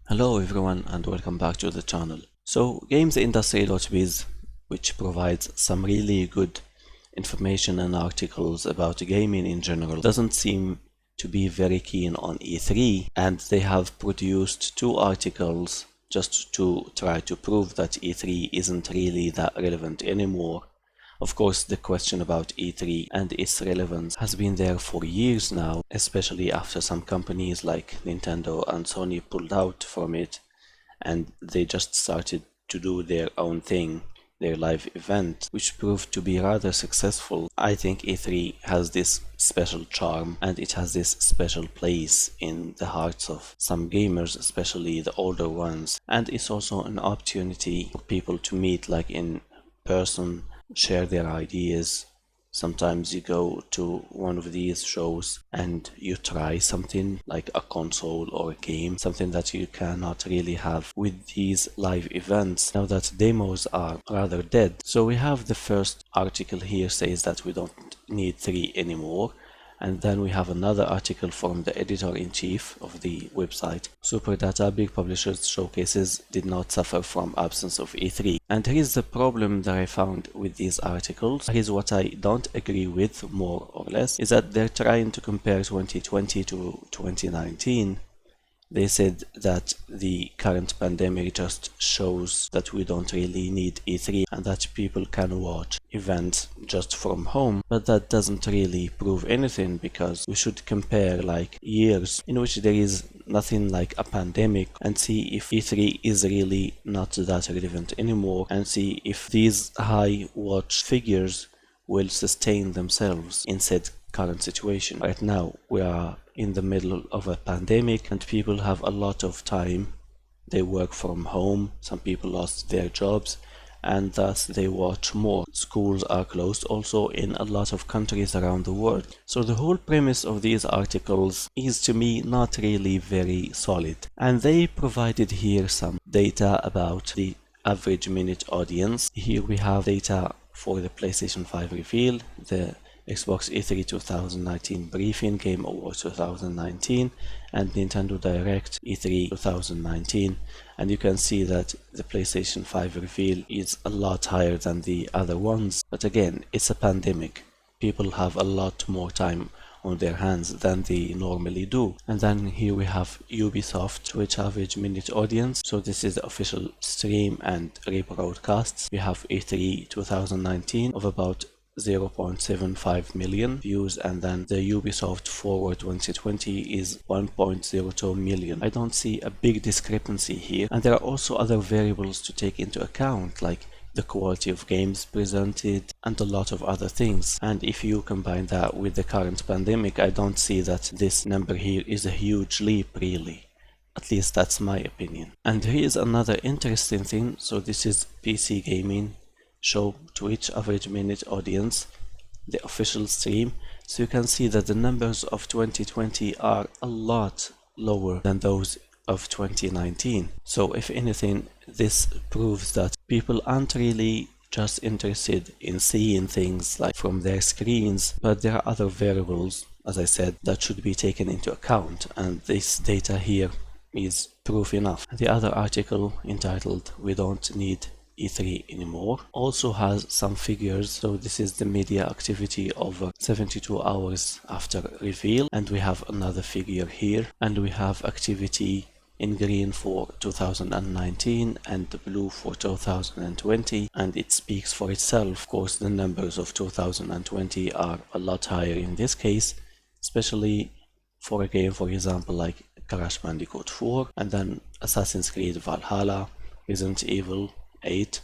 Hello everyone and welcome back to the channel. So gamesindustry.biz, which provides some really good information and articles about gaming in general, doesn't seem to be very keen on E3, and they have produced two articles just to try to prove that E3 isn't really that relevant anymore. Of course, the question about E3 and its relevance has been there for years now, especially after some companies like Nintendo and Sony pulled out from it and they just started to do their own thing, their live event, which proved to be rather successful. I think E3 has this special charm and it has this special place in the hearts of some gamers, especially the older ones, and it's also an opportunity for people to meet like in person, share their ideas. Sometimes you go to one of these shows and you try something like a console or a game, something that you cannot really have with these live events now that demos are rather dead. So we have the first article here says that we don't need 3 anymore. And then we have another article from the editor-in-chief of the website. Superdata Big Publishers Showcases did not suffer from absence of E3. And here's the problem that I found with these articles. Here's what I don't agree with, more or less, is that they're trying to compare 2020 to 2019. They said that the current pandemic just shows that we don't really need E3 and that people can watch events just from home, but that doesn't really prove anything because we should compare like years in which there is nothing like a pandemic and see if E3 is really not that relevant anymore and see if these high watch figures will sustain themselves in said current situation. Right now we are in the middle of a pandemic and people have a lot of time. They work from home, some people lost their jobs and thus they watch more. Schools are closed also in a lot of countries around the world. So the whole premise of these articles is to me not really very solid, and they provided here some data about the average minute audience. Here we have data for the PlayStation 5 reveal, the Xbox E3 2019 briefing, Game Awards 2019, and Nintendo Direct E3 2019, and you can see that the PlayStation 5 reveal is a lot higher than the other ones, but again, it's a pandemic. People have a lot more time on their hands than they normally do. And then here we have Ubisoft Twitch average minute audience. So this is the official stream and rebroadcasts. We have E3 2019 of about 0.75 million views, and then the Ubisoft Forward 2020 is 1.02 million. I don't see a big discrepancy here, and there are also other variables to take into account like the quality of games presented and a lot of other things, and if you combine that with the current pandemic, I don't see that this number here is a huge leap really. At least that's my opinion. And here's another interesting thing. So this is PC Gaming Show Twitch average minute audience, the official stream. So you can see that the numbers of 2020 are a lot lower than those of 2019. So if anything, this proves that people aren't really just interested in seeing things like from their screens, but there are other variables, as I said, that should be taken into account, and this data here is proof enough. The other article, entitled "We Don't Need E3 Anymore," also has some figures. So this is the media activity over 72 hours after reveal, and we have another figure here, and we have activity in green for 2019 and the blue for 2020, and it speaks for itself. Of course, the numbers of 2020 are a lot higher in this case, especially for a game, for example, like Crash Bandicoot 4, and then Assassin's Creed Valhalla, Resident Evil 8.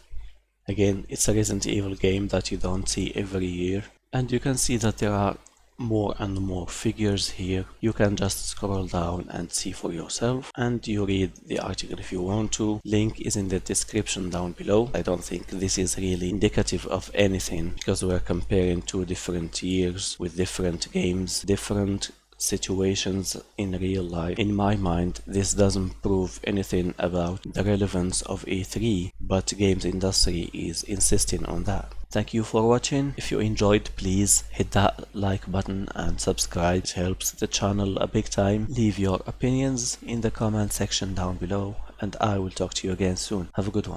Again, it's a Resident Evil game that you don't see every year, and you can see that there are more and more figures here. You can just scroll down and see for yourself, and you read the article if you want to. Link is in the description down below. I don't think this is really indicative of anything because we're comparing two different years with different games, different situations in real life. In my mind, this doesn't prove anything about the relevance of E3, but games industry is insisting on that. Thank you for watching. If you enjoyed, please hit that like button and subscribe. It helps the channel a big time. Leave your opinions in the comment section down below, and I will talk to you again soon. Have a good one.